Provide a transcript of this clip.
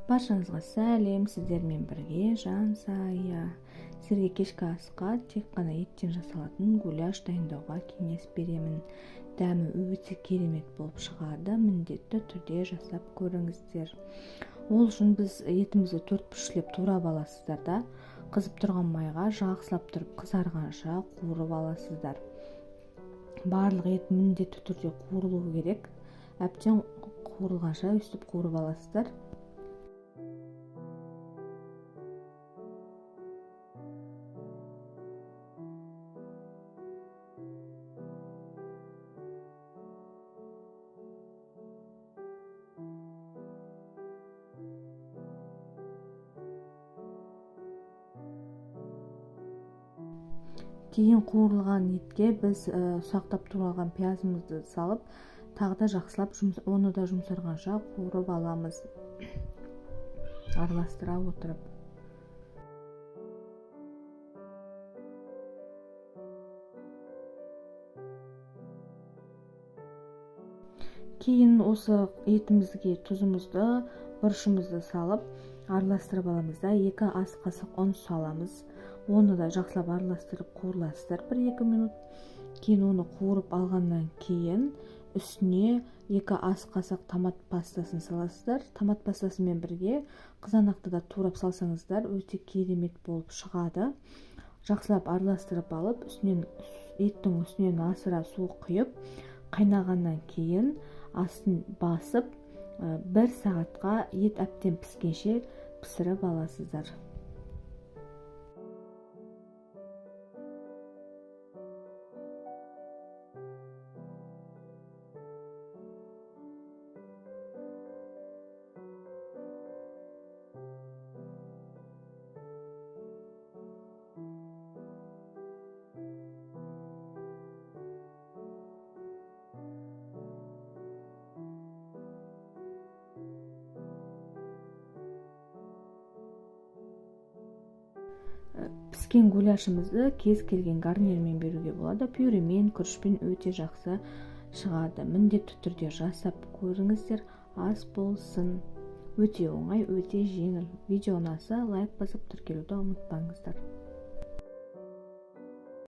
Баршаңызға сәлем, сіздермен бірге Жансая. Сіздерге кешкі асқа тек қана еттен жасалатын гуляш дайындауға кеңес беремін. Дәмі өте керемет болып шығады, міндетті түрде жасап көріңіздер. Ол үшін біз етімізді 4 пішілеп турап аласыздар да, қызып тұрған майға жақсылап тұрып қызарғанша қуырып аласыздар. Барлық ет міндетті түрде қуырылуы керек. Әбден қуырылғанша өстіп қуырып аласыздар. Кейін қуырылған етке біз ұсақтап туралған пиязымызды салып, тағы да жақсылап оны да жұмсарғанша қуырып аламыз, араластыра отырып. Кейін осы етімізге тұзымызды, бұрышымызды салып, араластырып аламыз да, 2 ас қасық ұн саламыз. Оны да жақсылап араластырып қуырыласыздар 1-2 минут. Кейін оны қуырып алғаннан кейін үстіне 2 ас қасық томат пастасын саласыздар. Томат пастасымен бірге қызанақты да турап салсаңыздар өте керемет болып шығады. Жақсылап араластырып алып, еттің үстінен асыра су құйып, қайнағаннан кейін астын басып 1 сағатқа ет әбден піскенше пісіріп аласыздар. Піскен гуляшымызды кез келген гарнирмен беруге болады. Пюремен, күрішпен өте жақсы шығады. Міндетті түрде жасап көріңіздер, ас болсын. Өте оңай, өте жеңіл. Видео ұнаса лайк басып тіркелуді ұмытпаңыздар.